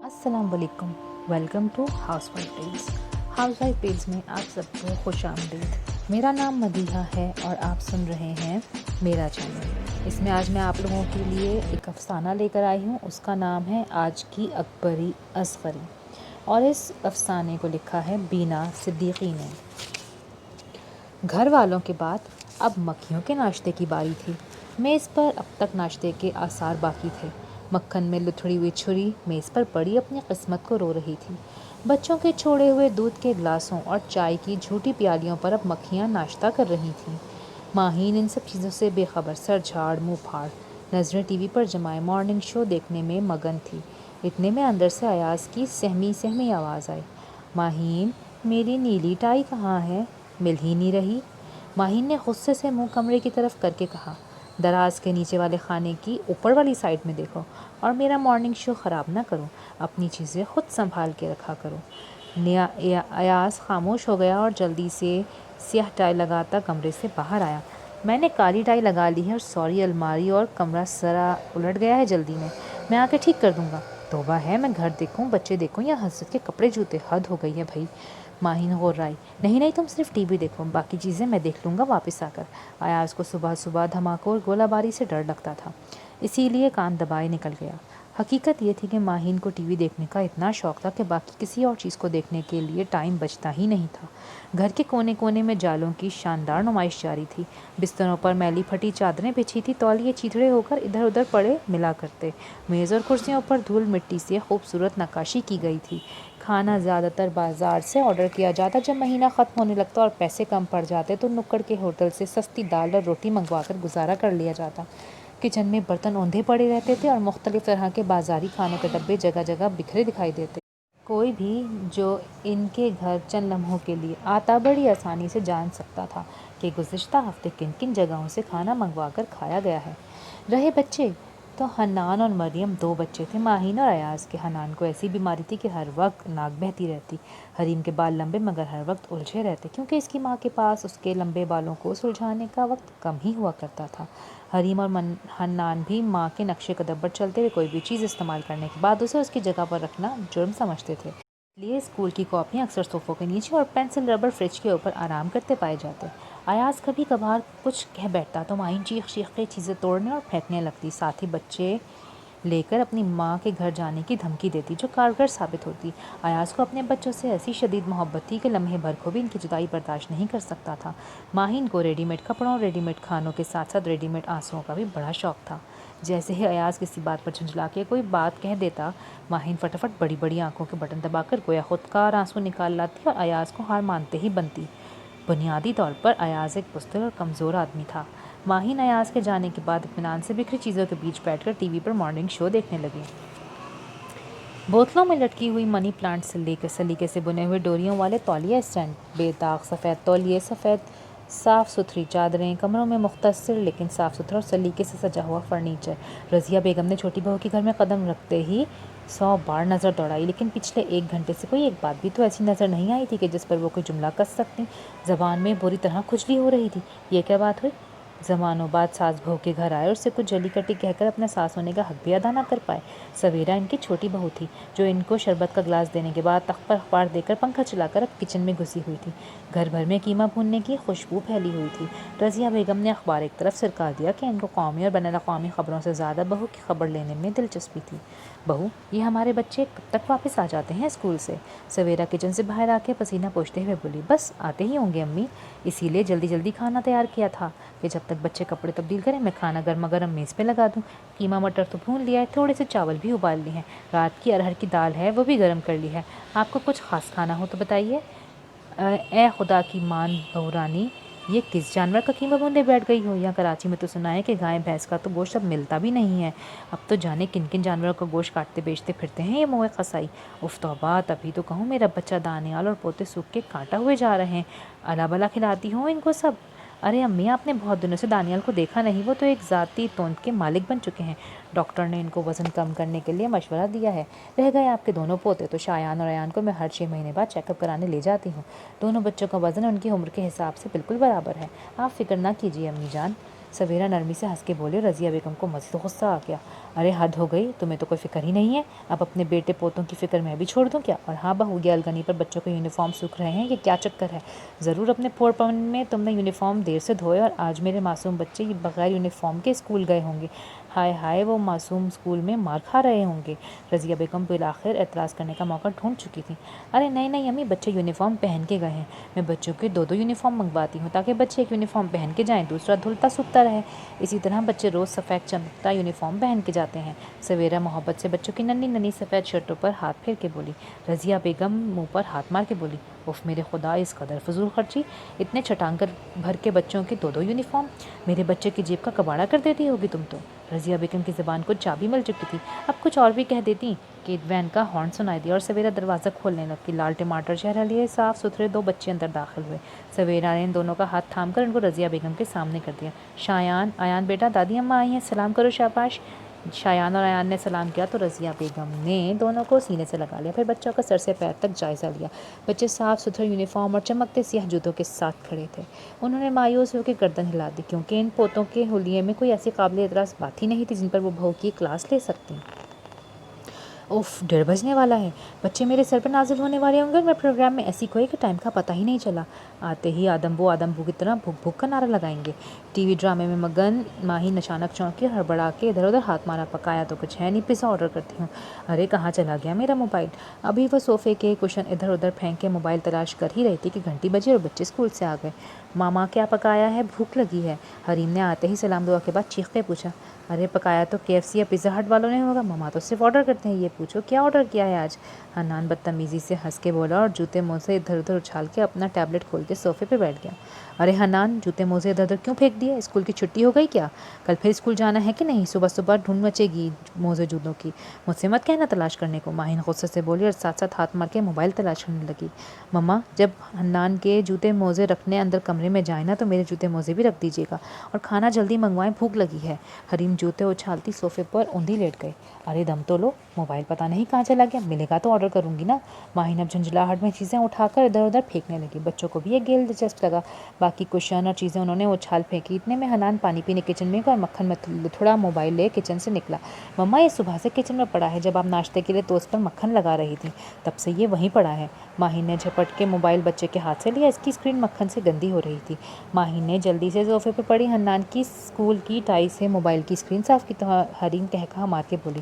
अस्सलाम वालेकुम। Welcome to housewife tales. Housewife tales में आप सबको खुश आमदीद। मेरा नाम मदीहा है और आप सुन रहे हैं मेरा चैनल। इसमें आज मैं आप लोगों के लिए एक अफ़साना लेकर आई हूँ। उसका नाम है आज की अकबरी असगरी और इस अफ़साने को लिखा है बीना सिद्दीकी ने। घर वालों के बाद अब मक्खियों के नाश्ते की बारी थी। मेज़ पर अब तक नाश्ते के आसार बाकी थे। मक्खन में लुथड़ी हुई छुरी मेज़ पर पड़ी अपनी किस्मत को रो रही थी। बच्चों के छोड़े हुए दूध के गिलासों और चाय की झूठी प्यालियों पर अब मक्खियाँ नाश्ता कर रही थीं। माहीन इन सब चीज़ों से बेखबर सर झाड़ मुँह फाड़ नज़रें टीवी पर जमाए मॉर्निंग शो देखने में मगन थी। इतने में अंदर से अयाज़ की सहमी सहमी आवाज़ आई, माहीन मेरी नीली टाई कहाँ है? मिल ही नहीं रही। माहीन ने गुस्से से मुंह कमरे की तरफ करके कहा, दराज के नीचे वाले खाने की ऊपर वाली साइड में देखो और मेरा मॉर्निंग शो ख़राब ना करो। अपनी चीज़ें खुद संभाल के रखा करो। अयाज खामोश हो गया और जल्दी से स्याह टाई लगाता कमरे से बाहर आया। मैंने काली टाई लगा ली है और सॉरी अलमारी और कमरा सरा उलट गया है जल्दी में, मैं आके ठीक कर दूंगा। तौबा है, मैं घर देखूं बच्चे देखूं या हजरत के कपड़े जूते, हद हो गई है भाई। माहीन गुर्राई, नहीं नहीं तुम सिर्फ टीवी देखो, बाकी चीज़ें मैं देख लूँगा वापस आकर। अयाज को सुबह सुबह धमाकों और गोलाबारी से डर लगता था, इसीलिए कान दबाए निकल गया। हकीकत ये थी कि माहीन को टीवी देखने का इतना शौक़ था कि बाकी किसी और चीज़ को देखने के लिए टाइम बचता ही नहीं था। घर के कोने कोने में जालों की शानदार नुमाइश जारी थी। बिस्तरों पर मैली फटी चादरें बिछी थी, तौलिए चीथड़े होकर इधर उधर पड़े मिला करते। मेज़ और कुर्सियों पर धूल मिट्टी से खूबसूरत नक्काशी की गई थी। खाना ज़्यादातर बाज़ार से ऑर्डर किया जाता। जब महीना ख़त्म होने लगता और पैसे कम पड़ जाते तो नुक्कड़ के होटल से सस्ती दाल और रोटी मंगवा कर गुजारा कर लिया जाता। किचन में बर्तन औंधे पड़े रहते थे और मुख्तलिफ़ तरह के बाज़ारी खानों के डब्बे जगह जगह बिखरे दिखाई देते। कोई भी जो इनके घर चंद लम्हों के लिए आता बड़ी आसानी से जान सकता था कि गुज़िश्ता हफ्ते किन किन जगहों से खाना मंगवा कर खाया गया है। रहे बच्चे तो हन्नान और मरियम दो बच्चे थे, माहीन और अयाज़ के। हन्नान को ऐसी बीमारी थी कि हर वक्त नाक बहती रहती। हरीम के बाल लंबे मगर हर वक्त उलझे रहते, क्योंकि इसकी माँ के पास उसके लंबे बालों को सुलझाने का वक्त कम ही हुआ करता था। हरीम और हन्नान भी माँ के नक्शे कदम पर चलते हुए कोई भी चीज़ इस्तेमाल करने के बाद उसे उसकी जगह पर रखना जुर्म समझते थे। इसलिए स्कूल की कॉपियाँ अक्सर सोफ़ों के नीचे और पेंसिल रबर फ्रिज के ऊपर आराम करते पाए जाते। अयाज़ कभी कभार कुछ कह बैठता तो माहीन चीख चीख के चीज़ें तोड़ने और फेंकने लगती। साथ ही बच्चे लेकर अपनी माँ के घर जाने की धमकी देती, जो कारगर साबित होती। अयाज़ को अपने बच्चों से ऐसी शदीद मोहब्बत थी कि लम्हे भर को भी इनकी जुदाई बर्दाश्त नहीं कर सकता था। माहीन को रेडीमेड कपड़ों और रेडीमेड खानों के साथ साथ रेडीमेड आंसुओं का भी बड़ा शौक़ था। जैसे ही अयाज़ किसी बात पर झुंझला के कोई बात कह देता, माहीन फटाफट बड़ी बड़ी आंखों के बटन दबाकर गोया खुदकार आंसू निकाल लाती और अयाज़ को हार मानते ही बनती। बुनियादी तौर पर अयाज़ एक बुज़दिल और कमज़ोर आदमी था। माहीन अयाज़ के जाने के बाद इत्मीनान से बिखरी चीज़ों के बीच बैठकर टीवी पर मॉर्निंग शो देखने लगे। बोतलों में लटकी हुई मनी प्लांट सलीके से बुने हुए डोरियों वाले तौलिया स्टैंड, बेदाग सफ़ेद तौलिए, सफ़ेद साफ़ सुथरी चादरें, कमरों में मुख्तसर लेकिन साफ़ सुथरा और सलीके से सजा हुआ फर्नीचर। रज़िया बेगम ने छोटी बहू के घर में कदम रखते ही 100 बार नज़र दौड़ाई, लेकिन पिछले 1 घंटे से कोई एक बात भी तो ऐसी नज़र नहीं आई थी कि जिस पर वो कोई जुमला कस सकती। ज़बान में बुरी तरह खुजली हो रही थी। ये क्या बात हुई? ज़मानों बाद सास बहू के घर आए और उससे कुछ जली कटी कहकर अपना सास होने का हक भी अदा ना कर पाए। सवेरा इनकी छोटी बहू थी, जो इनको शरबत का गिलास देने के बाद तख्त पर अखबार देकर पंखा चलाकर अब किचन में घुसी हुई थी। घर भर में कीमा भूनने की खुशबू फैली हुई थी। रज़िया बेगम ने अखबार एक तरफ सरका दिया कि इनको कौमी और बैनुल-अक़वामी ख़बरों से ज़्यादा बहू की खबर लेने में दिलचस्पी थी। बहू, ये हमारे बच्चे कब तक वापस आ जाते हैं स्कूल से? सवेरा किचन से बाहर आके पसीना पोंछते हुए बोली। बस आते ही होंगे अम्मी, इसीलिए जल्दी जल्दी खाना तैयार किया था कि जब तक बच्चे कपड़े तब्दील करें मैं खाना गर्मा गर्म मेज़ पे लगा दूं। कीमा मटर तो भून लिया है, थोड़े से चावल भी उबाल लिए हैं, रात की अरहर की दाल है वो भी गर्म कर ली है। आपको कुछ ख़ास खाना हो तो बताइए। ए खुदा की मान बहू रानी, ये किस जानवर का कीमा भूनने बैठ गई हो? यहाँ कराची में तो सुना है कि गाय भैंस का तो गोश्त अब मिलता भी नहीं है। अब तो जाने किन किन जानवरों का गोश्त काटते बेचते फिरते हैं ये मोए कसाई। उफ तौबा, तभी तो कहूँ मेरा बच्चा दानियाल और पोते सूख के कांटा हुए जा रहे हैं। अला बला खिलाती हूँ इनको सब। अरे अम्मी, आपने बहुत दिनों से दानियाल को देखा नहीं, वो तो एक ज़ाती तोंद के मालिक बन चुके हैं। डॉक्टर ने इनको वज़न कम करने के लिए मशवरा दिया है। रह गए आपके दोनों पोते, तो शायान और अयान को मैं हर 6 महीने बाद चेकअप कराने ले जाती हूँ। दोनों बच्चों का वज़न उनकी उम्र के हिसाब से बिल्कुल बराबर है। आप फ़िक्र ना कीजिए अम्मी जान। سویرا نرمی سے ہنس کے بولے. رضیہ بیگم کو مزید غصہ آ گیا. ارے حد ہو گئی, تمہیں تو کوئی فکر ہی نہیں ہے. اب اپنے بیٹے پوتوں کی فکر میں بھی چھوڑ دوں کیا؟ اور ہاں بہو, یہ الگنی پر بچوں کو یونیفارم سوکھ رہے ہیں, یہ کیا چکر ہے؟ ضرور اپنے پھوڑ پن میں تم نے یونیفارم دیر سے دھوئے اور آج میرے معصوم بچے بغیر یونیفارم کے اسکول گئے ہوں گے. ہائے ہائے, وہ معصوم اسکول میں مار کھا رہے ہوں گے. رضیہ بیگم بالآخر اعتراض کرنے کا موقع ڈھونڈ چکی تھی. ارے نہیں نہیں امی, بچے یونیفارم پہن کے گئے ہیں. میں بچوں کے دو یونیفارم منگواتی ہوں تاکہ بچے ایک یونیفارم پہن کے جائیں, دوسرا دھلتا سوکھتا رہے. اسی طرح بچے روز سفید چمکتا یونیفارم پہن کے جاتے ہیں. سویرا محبت سے بچوں کی ننھی ننھی سفید شرٹوں پر ہاتھ پھیر کے بولی. رضیہ بیگم منہ پر ہاتھ مار کے بولی. اف میرے خدا, اس قدر فضول خرچی, اتنے چھٹانکر بھر کے بچوں کے دو یونیفارم, میرے بچے کی جیب کا کباڑا کر دیتی ہوگی تم تو. رضیہ بیگم کی زبان کو چابی مل چکی تھی. اب کچھ اور بھی کہہ دیتی کہ وین کا ہارن سنائی دیا اور سویرا دروازہ کھولنے لگی. لال ٹماٹر چہرہ لیے صاف ستھرے دو بچے اندر داخل ہوئے. سویرا نے ان دونوں کا ہاتھ تھام کر ان کو رضیہ بیگم کے سامنے کر دیا. شایان, ایان بیٹا, دادی اماں آئی ہیں, سلام کرو. شاباش. شایان اور ایان نے سلام کیا تو رضیہ بیگم نے دونوں کو سینے سے لگا لیا. پھر بچوں کا سر سے پیر تک جائزہ لیا. بچے صاف ستھرے یونیفارم اور چمکتے سیاہ جوتوں کے ساتھ کھڑے تھے. انہوں نے مایوس ہو کے گردن ہلا دی, کیونکہ ان پوتوں کے حلیے میں کوئی ایسی قابل اعتراض بات ہی نہیں تھی جن پر وہ بہو کی کلاس لے سکتی. اوف, 1:30 بجنے والا ہے. بچے میرے سر پر نازل ہونے والے ہوں گے اور میں پروگرام میں ایسی کھوئی کہ ٹائم کا پتہ ہی نہیں چلا. آتے ہی آدم بو کی طرح بھوک بھوک کا نعرہ لگائیں گے. ٹی وی ڈرامے میں مگن ماہی اچانک چونکی, ہڑبڑا کے ادھر ادھر ہاتھ مارا. پکایا تو کچھ ہے نہیں, پیزا آرڈر کرتی ہوں. ارے کہاں چلا گیا میرا موبائل؟ ابھی وہ صوفے کے کشن ادھر ادھر پھینک کے موبائل تلاش کر ہی رہی تھی کہ گھنٹی بجی اور بچے اسکول سے آ گئے. ماما کیا پکایا ہے, بھوک لگی ہے؟ حریم نے آتے ہی سلام دعا کے بعد چیخ کے پوچھا. ارے پکایا تو KFC یا پیزا ہٹ والوں نے ہوگا, ماما تو صرف آرڈر کرتے ہیں. یہ پوچھو کیا آرڈر کیا ہے آج؟ حنان بدتمیزی سے ہنس کے بولا اور جوتے موزے ادھر ادھر اچھال کے اپنا ٹیبلٹ کھول کے صوفے پہ بیٹھ گیا. ارے حنان, جوتے موزے ادھر ادھر کیوں پھینک دیے؟ اسکول کی چھٹی ہو گئی کیا؟ کل پھر اسکول جانا ہے کہ نہیں؟ صبح صبح ڈھونڈ مچے گی موزے جوتوں کی, مجھ سے مت کہنا تلاش کرنے کو. ماہین غصے سے بولی اور ساتھ ساتھ ہاتھ مار کے موبائل تلاش کرنے لگی. مما, جب حنان کے جوتے موزے رکھنے اندر کمرے میں جائیں نا تو میرے جوتے موزے بھی رکھ دیجیے گا, اور کھانا جلدی منگوائیں, بھوک لگی ہے. حریم جوتے اچھالتی صوفے پر اوندھی لیٹ گئی. ارے دم تو لو, موبائل پتہ نہیں کہاں چلا گیا, ملے گا تو آرڈر کروں گی نا. ماہین اب جھنجھلاہٹ میں چیزیں اٹھا کر ادھر ادھر پھینکنے لگی. بچوں کو بھی یہ گیل دلچسپ لگا. باقی کشن اور چیزیں انہوں نے اچھال پھینکی. اتنے میں حنان پانی پینے کچن میں گیا اور مکھن میں تھوڑا موبائل لے کچن سے نکلا. مما, یہ صبح سے کچن میں پڑا ہے, جب آپ ناشتے کے لیے ٹوسٹ پر مکھن لگا رہی تھی تب سے یہ وہیں پڑا ہے. ماہین نے جھپٹ کے موبائل بچے کے ہاتھ سے لیا. اس کی اسکرین مکھن سے گندی ہو رہی تھی. ماہین نے جلدی سے صوفے پہ پڑی حنان کی اسکول کی ٹائی سے موبائل کی اسکرین صاف کی تو حریم کہا مار کے بولی.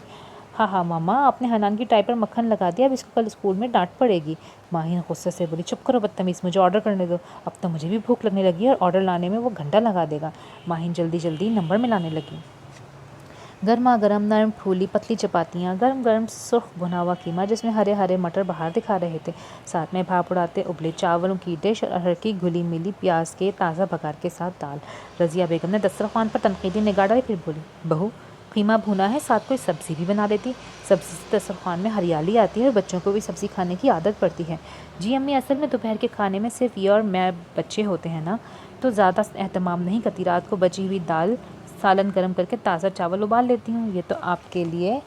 ہاں ہاں ماما, آپ نے حنان کی ٹائی پر مکھن لگا دیا, اب اس کو کل اسکول میں ڈانٹ پڑے گی. ماہین غصے سے بولی. چپ کرو بدتمیز, مجھے آرڈر کرنے دو. اب تو مجھے بھی بھوک لگنے لگی ہے اور آرڈر لانے میں وہ گھنٹہ لگا دے گا. ماہین جلدی جلدی نمبر ملانے لگی. گرما گرم نرم پھولی پتلی چپاتیاں, گرم گرم سرخ بھنا ہوا قیمہ جس میں ہرے ہرے مٹر باہر دکھا رہے تھے, ساتھ میں بھاپ اڑاتے ابلے چاولوں کی ڈش اور ارہر کی گھلی ملی پیاز کے تازہ بگار کے ساتھ دال. رضیہ بیگم نے دسترخوان پر تنقیدی نگاہ ڈالی, پھر بولی. بہو, قیمہ بھونا ہے, ساتھ کوئی سبزی بھی بنا دیتی. سبزی سے دسترخوان میں ہریالی آتی ہے اور بچوں کو بھی سبزی کھانے کی عادت پڑتی ہے. جی امی, اصل میں دوپہر کے کھانے میں صرف یہ اور میں بچے ہوتے ہیں نا, تو زیادہ اہتمام نہیں کرتی. رات کو بچی ہوئی دال سالن گرم کر کے تازہ چاول ابال لیتی ہوں. یہ تو آپ کے لیے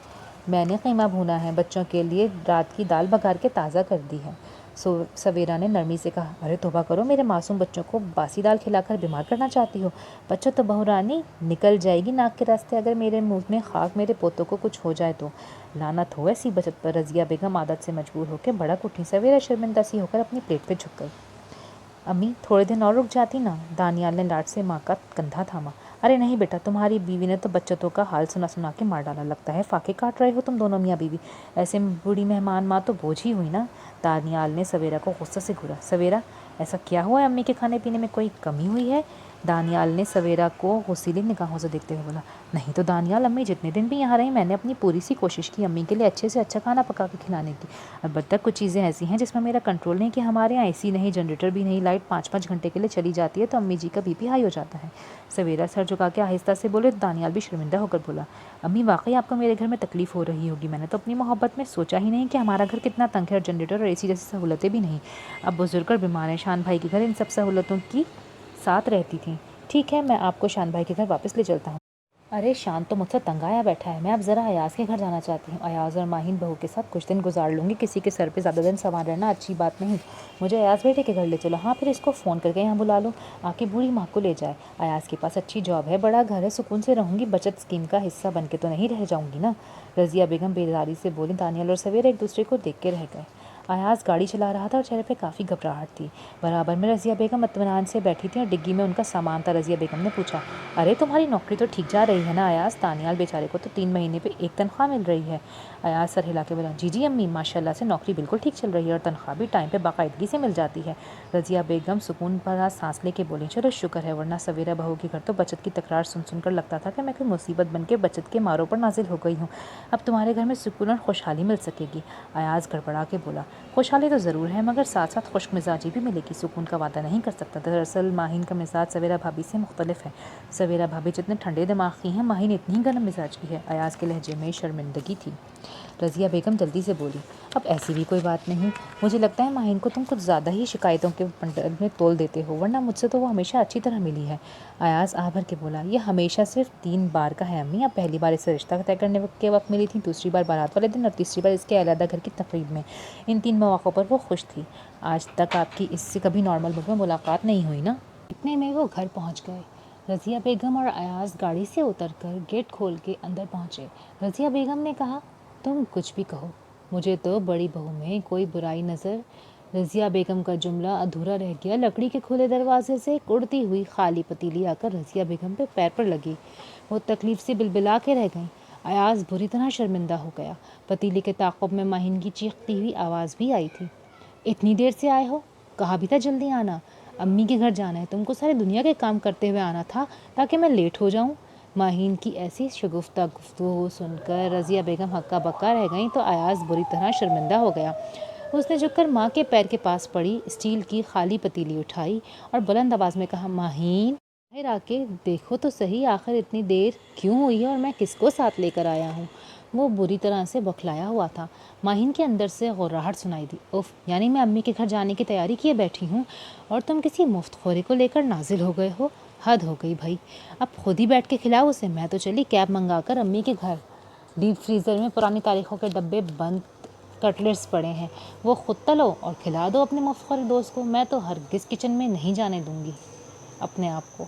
میں نے قیمہ بھونا ہے, بچوں کے لیے رات کی دال بگار کے تازہ کر دی ہے. سویرا نے نرمی سے کہا. ارے توبہ کرو, میرے معصوم بچوں کو باسی دال کھلا کر بیمار کرنا چاہتی ہو؟ بچہ تو بہو رانی نکل جائے گی ناک کے راستے اگر میرے منہ میں خاک میرے پوتوں کو کچھ ہو جائے تو. لعنت ہو ایسی بچت پر. رضیہ بیگم عادت سے مجبور ہو کے بڑک اٹھی. سویرا شرمندہ سی ہو کر اپنی پلیٹ پہ جھک گئی. امی, تھوڑے دن اور رک جاتی نا. دانیال نے لاڈ سے ماں کا کندھا تھاما. ارے نہیں بیٹا, تمہاری بیوی نے تو بچتوں کا حال سنا سنا کے مار ڈالا. لگتا ہے فاقے کاٹ رہے ہو تم دونوں میاں بیوی. ایسے بوڑھی مہمان ماں تو بوجھ ہی ہوئی نا. دانیال نے سویرا کو غصے سے گھورا. سویرا, ایسا کیا ہوا ہے, امی کے کھانے پینے میں کوئی کمی ہوئی ہے؟ دانیال نے سویرا کو غصیلی نگاہوں سے دیکھتے ہوئے بولا. نہیں تو دانیال, امی جتنے دن بھی یہاں رہی میں نے اپنی پوری سی کوشش کی امی کے لیے اچھے سے اچھا کھانا پکا کے کھلانے کی. البتہ کچھ چیزیں ایسی ہیں جس میں میرا کنٹرول نہیں, کہ ہمارے یہاں AC نہیں, جنریٹر بھی نہیں, لائٹ 5-5 گھنٹے کے لیے چلی جاتی ہے تو امی جی کا BP ہائی ہو جاتا ہے. سویرا سر جھکا کے آہستہ سے بولے. دانیال بھی شرمندہ ہو کر بولا. امی, واقعی آپ کو میرے گھر میں تکلیف ہو رہی ہوگی. میں نے تو اپنی محبت میں سوچا ہی نہیں کہ ہمارا گھر کتنا تنگ ہے اور جنریٹر اور AC جیسی سہولتیں بھی نہیں. اب بزرگ اور بیمار ہیں, شان بھائی کے گھر ان سب سہولتوں کی ساتھ رہتی تھیں. ٹھیک ہے, میں آپ کو شان بھائی کے گھر واپس لے چلتا ہوں. अरे शान तो मुझसे तंग आया बैठा है, मैं अब ज़रा अयाज़ के घर जाना चाहती हूँ। अयाज़ और माहिन बहू के साथ कुछ दिन गुजार लूँगी, किसी के सर पे ज़्यादा दिन सवार रहना अच्छी बात नहीं। मुझे अयाज़ बेटे के घर ले चलो। हाँ फिर इसको फ़ोन करके यहाँ बुला लो, आके बूढ़ी माँ को ले जाए। अयाज़ के पास अच्छी जॉब है, बड़ा घर है, सुकून से रहूँगी, बचत स्कीम का हिस्सा बन के तो नहीं रह जाऊँगी ना। रज़िया बेगम बेदारी से बोली। दानियाल और सवेरा एक दूसरे को देख के रह गए। अयाज़ गाड़ी चला रहा था और चेहरे पे काफ़ी घबराहट थी। बराबर में रज़िया बेगम इत्मीनान से बैठी थी और डिग्गी में उनका सामान था। रज़िया बेगम ने पूछा, अरे तुम्हारी नौकरी तो ठीक जा रही है ना अयाज़? दानियाल बेचारे को तो 3 महीने पे एक तनख्वाह मिल रही है। अयाज़ सर हिला के बोला, जी जी अम्मी, माशाल्लाह से नौकरी बिल्कुल ठीक चल रही है और तनख्वाह भी टाइम पे बाकायदगी से मिल जाती है। रज़िया बेगम सुकून भरा सांस लेके बोली, चलो शुक्र है, वरना सवेरा बहू के घर तो बचत की तकरार सुन सुनकर लगता था कि मैं कोई मुसीबत बन के बचत के मारों पर नाजिल हो गई हूँ। अब तुम्हारे घर में सुकून और खुशहाली मिल सकेगी। अयाज़ गड़बड़ा के बोला, खुशहाली तो ज़रूर है, मगर साथ साथ खुश्क मिजाजी भी मिलेगी। सुकून का वादा नहीं कर सकता। दरअसल माहिन का मिजाज सवेरा भाभी से मुख्तलिफ है। सवेरा भाभी जितने ठंडे दिमाग की हैं, माहिन इतनी गर्म मिजाज की है। अयाज़ के लहजे में शर्मिंदगी थी। रज़िया बेगम जल्दी से बोली, अब ऐसी भी कोई बात नहीं, मुझे लगता है माहिन को तुम कुछ ज़्यादा ही शिकायतों के पंडल में तोल देते हो, वरना मुझसे तो वो हमेशा अच्छी तरह मिली है। अयाज़ आभर के बोला, ये हमेशा सिर्फ 3 बार का है अम्मी। अब पहली बार इससे रिश्ता तय करने के वक्त मिली थी, दूसरी बार बारात वाले दिन और तीसरी बार इसके अलहदा घर की तकरीब में। इन 3 मौक़ों पर वो खुश थी। आज तक आपकी इससे कभी नॉर्मल मूड में मुलाकात नहीं हुई ना। इतने में वो घर पहुँच गए। रज़िया बेगम और अयाज़ गाड़ी से उतरकर गेट खोल के अंदर पहुँचे। रज़िया बेगम ने कहा, तुम कुछ भी कहो, मुझे तो बड़ी बहू में कोई बुराई नज़र। रज़िया बेगम का जुमला अधूरा रह गया। लकड़ी के खुले दरवाजे से एक उड़ती हुई खाली पतीली आकर रज़िया बेगम पे पैर पर लगी। वो तकलीफ़ से बिलबिला के रह गईं। अयाज़ बुरी तरह शर्मिंदा हो गया। पतीली के ताक़ुब में माहिन की चीखती हुई आवाज़ भी आई थी, इतनी देर से आए हो? कहा भी था जल्दी आना। अम्मी के घर जाना है, तुमको सारी दुनिया के काम करते हुए आना था ताकि मैं लेट हो जाऊं। माहिन की ऐसी शगुफ्ता गुफ्तगू सुनकर रज़िया बेगम हक्का बक्का रह गईं तो अयाज़ बुरी तरह शर्मिंदा हो गया। उसने झुककर माँ के पैर के पास पड़ी, स्टील की खाली पतीली उठाई और बुलंद आवाज़ में कहा, माहिन बाहर आके देखो तो सही, आखिर इतनी देर क्यों हुई है और मैं किसको साथ लेकर आया हूँ। वो बुरी तरह से बौखलाया हुआ था। माहिन के अंदर से गुर्राहट सुनाई दी, उफ, यानी मैं अम्मी के घर जाने की तैयारी किए बैठी हूँ और तुम किसी मुफ्तखोरी को लेकर नाजिल हो गए हो। हद हो गई भाई, अब खुद ही बैठ के खिलाओ उसे। मैं तो चली कैब मंगा कर अम्मी के घर। डीप फ्रीज़र में पुरानी तारीखों के डब्बे बंद कटलेट्स पड़े हैं, वो खुद तलो और खिला दो अपने मुफ्तखोर दोस्त को। मैं तो हरगिज़ किचन में नहीं जाने दूंगी अपने आप को।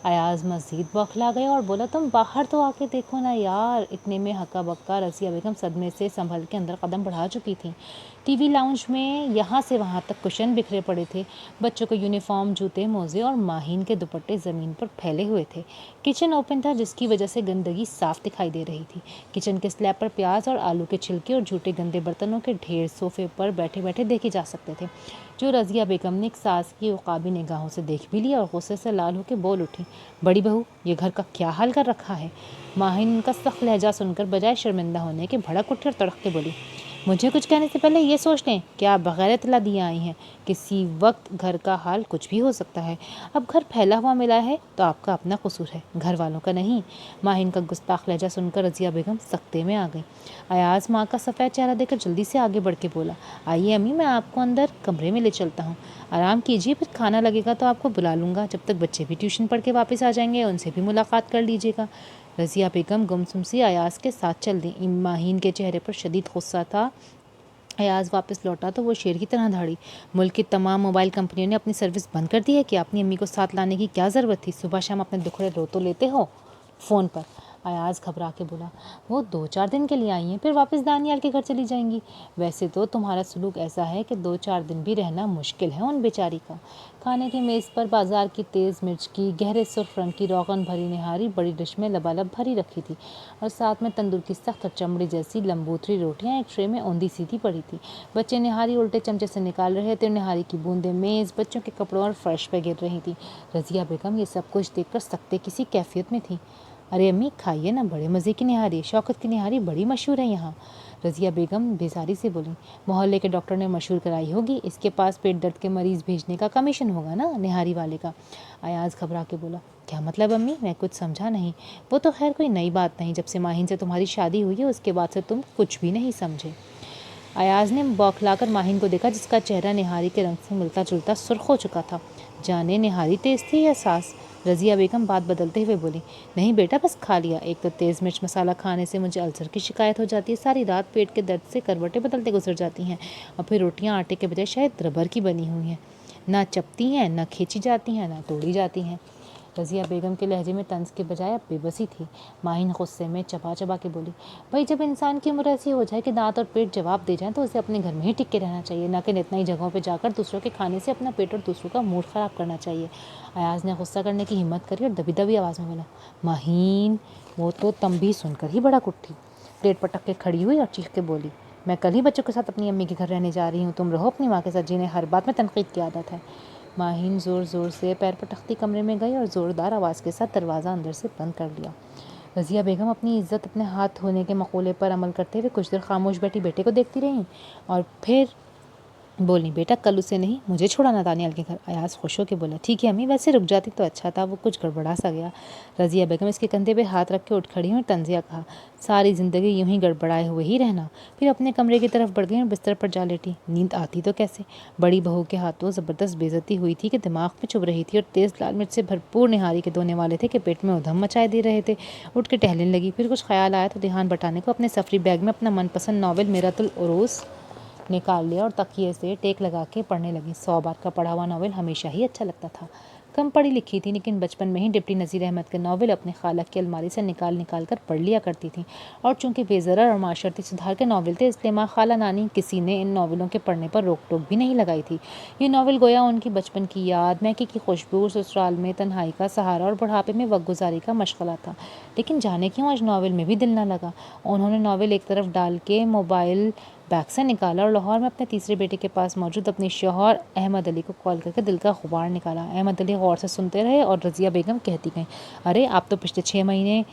अयाज़ मज़ीद बौखला गया और बोला, तुम बाहर तो आके देखो ना यार। इतने में हक्का बक्का रज़िया बेगम सदमे से संभल के अंदर कदम बढ़ा चुकी थी। टीवी लाउंज में यहाँ से वहाँ तक कुशन बिखरे पड़े थे। बच्चों के यूनिफॉर्म, जूते, मोजे और माहिन के दुपट्टे ज़मीन पर फैले हुए थे। किचन ओपन था, जिसकी वजह से गंदगी साफ दिखाई दे रही थी। किचन के स्लैब पर प्याज और आलू के छिलके और झूठे गंदे बर्तनों के ढेर सोफे पर बैठे बैठे देखे जा सकते थे, जो रज़िया बेगम ने एक सास की उकाबी निगाहों से देख भी लिया और गुस्से से लाल होकर बोल उठी, बड़ी बहू, ये घर का क्या हाल कर रखा है। माहिन उनका सख्त लहजा सुनकर बजाय शर्मिंदा होने के भड़क उठी और तड़क के बोली, मुझे कुछ कहने से पहले ये सोच लें कि आप बगैर इत्तला दिए आई हैं। किसी वक्त घर का हाल कुछ भी हो सकता है। अब घर फैला हुआ मिला है तो आपका अपना कसूर है, घर वालों का नहीं। माहिन का गुस्ताख लहजा सुनकर रज़िया बेगम सख्ते में आ गई। अयाज़ माँ का सफ़ेद चेहरा देखकर जल्दी से आगे बढ़ के बोला, आइए अम्मी, मैं आपको अंदर कमरे में ले चलता हूँ, आराम कीजिए, फिर खाना लगेगा तो आपको बुला लूँगा। जब तक बच्चे भी ट्यूशन पढ़ के वापस आ जाएंगे, उनसे भी मुलाकात कर लीजिएगा। रज़िया बेगम गुमसुम सी अयाज़ के साथ चल दी। माहिन के चेहरे पर शदीद गुस्सा था। अयाज़ वापस लौटा तो वो शेर की तरह दौड़ी। मुल्क की तमाम मोबाइल कंपनियों ने अपनी सर्विस बंद कर दी है कि अपनी अम्मी को साथ लाने की क्या ज़रूरत थी। सुबह शाम अपने दुखड़े रो तो लेते हो फ़ोन पर। अयाज़ घबरा के बोला, वो 2-4 दिन के लिए आई हैं, फिर वापस दानियाल के घर चली जाएंगी। वैसे तो तुम्हारा सलूक ऐसा है कि 2-4 दिन भी रहना मुश्किल है उन बेचारी का। खाने की मेज़ पर बाजार की तेज़ मिर्च की गहरे सुर्ख रंग की रोगन भरी निहारी बड़ी डिश में लबालब भरी रखी थी और साथ में तंदूर की सख्त चमड़ी जैसी लंबूथरी रोटियां एक ट्रे में औंधी सीधी पड़ी थी। बच्चे निहारी उल्टे चमचे से निकाल रहे थे। निहारी की बूंदें मेज़, बच्चों के कपड़ों और फर्श पर गिर रही थी। रज़िया बेगम ये सब कुछ देखकर सख्ते किसी कैफियत में थी। अरे अम्मी, खाइए ना, बड़े मज़े की निहारी, शौकत की निहारी बड़ी मशहूर है यहाँ। रज़िया बेगम बेजारी से बोली, मोहल्ले के डॉक्टर ने मशहूर कराई होगी, इसके पास पेट दर्द के मरीज़ भेजने का कमीशन होगा ना निहारी वाले का। अयाज़ घबरा के बोला, क्या मतलब अम्मी, मैं कुछ समझा नहीं। वो तो खैर कोई नई बात नहीं, जब से माहिन से तुम्हारी शादी हुई है उसके बाद से तुम कुछ भी नहीं समझे। अयाज़ ने बौखलाकर माहिन को देखा, जिसका चेहरा निहारी के रंग से मिलता जुलता सुर्ख हो चुका था। जाने निहारी तेज थी या सास। रज़िया बेगम बात बदलते हुए बोली, नहीं बेटा बस खा लिया, एक तो तेज़ मिर्च मसाला खाने से मुझे अल्सर की शिकायत हो जाती है, सारी रात पेट के दर्द से करवटें बदलते गुजर जाती हैं, और फिर रोटियां आटे के बजाय शायद रबर की बनी हुई हैं, ना चपती हैं, ना खींची जाती हैं, ना तोड़ी जाती हैं। रज़िया बेगम के लहजे में तंज के बजाय अब बेबसी थी। माहिन गुस्से में चबा चबा के बोली, भाई जब इंसान की उम्र ऐसी हो जाए कि दांत और पेट जवाब दे जाएं तो उसे अपने घर में ही टिक के रहना चाहिए, ना कि नई जगहों पे जाकर दूसरों के खाने से अपना पेट और दूसरों का मूड ख़राब करना चाहिए। अयाज ने गुस्सा करने की हिम्मत करी और दबी दबी आवाज़ में बोला, माहिन। वो तो तंबी सुनकर ही बड़ा उठी, प्लेट पटक के खड़ी हुई और चीख के बोली, मैं कल ही बच्चों के साथ अपनी अम्मी के घर रहने जा रही हूँ, तुम रहो अपनी माँ के साथ, जिन्हें हर बात में तनकीद की आदत है। माहिन ज़ोर ज़ोर से पैर पटकती कमरे में गई और ज़ोरदार आवाज़ के साथ दरवाज़ा अंदर से बंद कर लिया। रज़िया बेगम अपनी इज्जत अपने हाथ धोने के मकूले पर अमल करते हुए कुछ देर खामोश बैठी बेटे को देखती रहीं और फिर बोली, बेटा कल उसे नहीं मुझे छोड़ाना दानियाल के घर। अयाज खुश होकर बोला, ठीक है अम्मी, वैसे रुक जाती तो अच्छा था, वो कुछ गड़बड़ा सा गया। रज़िया बेगम इसके कंधे पे हाथ रख के उठ खड़ी और तंजिया कहा, सारी ज़िंदगी यूं ही गड़बड़ाए हुए ही रहना। फिर अपने कमरे की तरफ बढ़ गई और बिस्तर पर जा लेटी। नींद आती तो कैसे, बड़ी बहू के हाथों ज़बरदस्त बेइज्जती हुई थी कि दिमाग में चुभ रही थी और तेज़ लाल मिर्च से भरपूर निहारी के दोने वाले थे कि पेट में उधम मचाए दे रहे थे। उठ के टहलने लगी, फिर कुछ ख्याल आया तो ध्यान बटाने को अपने सफरी बैग में अपना मनपसंद नावल मिरातुल उरूस निकाल लिया और तकिए से टेक लगा के पढ़ने लगी। 100 बार का पढ़ा हुआ नावल हमेशा ही अच्छा लगता था। कम पढ़ी लिखी थी, लेकिन बचपन में ही डिप्टी नज़ीर अहमद के नावल अपने खालक की अलमारी से निकाल निकाल कर पढ़ लिया करती थी, और चूंकि बेज़रर और माशरती सुधार के नावल थे, इसलिए माँ खाला नानी किसी ने इन नावलों के पढ़ने पर रोक टोक भी नहीं लगाई थी। ये नावल गोया उनकी बचपन की याद, मैके की खुशबू, ससुराल में तन्हाई का सहारा और बुढ़ापे में वक्त गुजारी का मशगला था। लेकिन जाने क्यों आज नावल में भी दिल न लगा। उन्होंने नावल एक तरफ डाल के मोबाइल बैग से निकाला और लाहौर में अपने तीसरे बेटे के पास मौजूद अपने शौहर अहमद अली को कॉल करके दिल का गुबार निकाला। अहमद अली गौर से सुनते रहे और रज़िया बेगम कहती गईं, अरे आप तो पिछले 6 महीने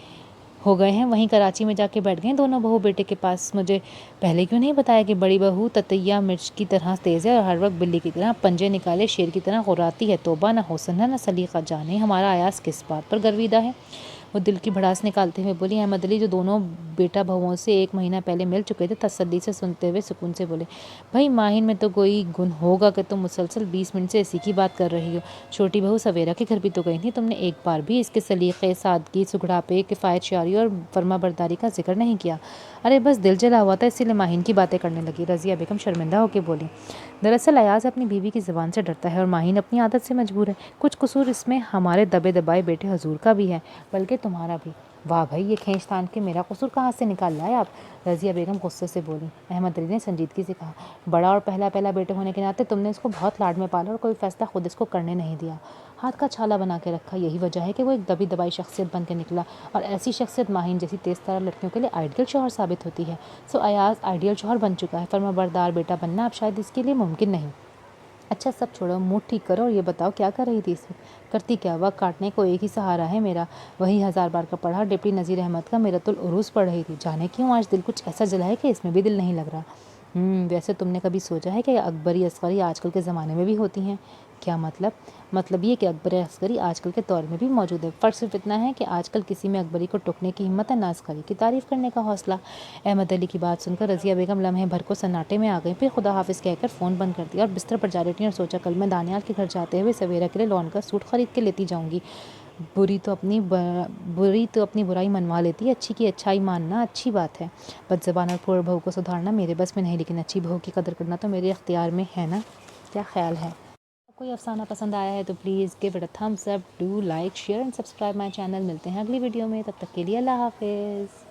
हो गए हैं वहीं कराची में जाके बैठ गए दोनों बहू बेटे के पास, मुझे पहले क्यों नहीं बताया कि बड़ी बहू ततैया मिर्च की तरह तेज़ है और हर वक्त बिल्ली की तरह पंजे निकाले शेर की तरह गुर्राती है। तौबा, ना हुस्न है ना सलीका, जाने हमारा अयास किस बात पर गर्विदा है। वो दिल की भड़ास निकालते हुए बोली। अहमद अली जो दोनों बेटा बहुओं से 1 महीना पहले मिल चुके थे, तसल्ली से सुनते हुए सुकून से बोले, भाई माहिन में तो कोई गुण होगा कि तुम मुसलसल 20 मिनट से इसी की बात कर रही हो। छोटी बहू सवेरा के घर भी तो गई थी, तुमने एक बार भी इसके सलीक़े, सादगी, सुगड़ापे, किफ़ायत शारी और फर्मा बरदारी का जिक्र नहीं किया। अरे बस दिल जला हुआ था, इसीलिए माहिन की बातें करने लगी। रज़िया बेगम शर्मिंदा होकर बोली, दरअसल अयाज अपनी बीवी की ज़बान से डरता है और माहिन अपनी आदत से मजबूर है। कुछ कसूर इसमें हमारे दबे दबाए बेटे हजूर का भी है, बल्कि तुम्हारा भी। वाह भाई, ये खींचतान के मेरा कसूर कहाँ से निकाल लाए आप, रज़िया बेगम गुस्से से बोली। अहमद अली ने संजीदगी से कहा, बड़ा और पहला बेटे होने के नाते तुमने इसको बहुत लाड में पाला और कोई फैसला खुद इसको करने नहीं दिया, हाथ का छाला बना के रखा। यही वजह है कि वो एक दबी दबाई शख्सियत बन के निकला, और ऐसी शख्सियत माहिन जैसी तेज़ तरार लड़कियों के लिए आइडियल शौहर साबित होती है। सो अयाज आइडियल शौहर बन चुका है, फर्माबरदार बेटा बनना अब शायद इसके लिए मुमकिन नहीं। अच्छा सब छोड़ो, मूड ठीक करो और ये बताओ क्या कर रही थी इस वक्त। करती क्या, वक्त काटने को एक ही सहारा है मेरा, वही 1000 बार का पढ़ा डिप्टी नज़ीर अहमद का मिरातुल उरूस पढ़ रही थी। जाने क्यों आज दिल कुछ ऐसा जला है कि इसमें भी दिल नहीं लग रहा। वैसे तुमने कभी सोचा है कि अकबरी असगरी आजकल के ज़माने में भी होती हैं? क्या मतलब ये कि अकबर असगरी आजकल के दौर में भी मौजूद है। फ़र्क सिर्फ इतना है कि आजकल किसी में अकबरी को टोकने की हिम्मत है, ना असगरी की तारीफ़ करने का हौसला। अहमद अली की बात सुनकर रज़िया बेगम लम्हे भर को सन्नाटे में आ गई, फिर खुदा हाफिज़ कहकर फ़ोन बंद कर दिया और बिस्तर पर जा लेटी और सोचा, कल मैं दानियाल के घर जाते हुए सवेरा के लिए लॉन का सूट ख़रीद के लेती जाऊँगी। बुरी तो अपनी बुराई मनवा लेती है, अच्छी की अच्छाई मानना अच्छी बात है। बदज़बान और फूहड़ बहू को सुधारना मेरे बस में नहीं, लेकिन अच्छी बहू की कदर करना तो मेरे इख्तियार में है ना। क्या ख्याल है? कोई अफसाना पसंद आया है तो please give it a thumbs up, do like, share and subscribe my channel. मिलते हैं अगली वीडियो में, तब तक के लिए अल्लाह हाफिज़।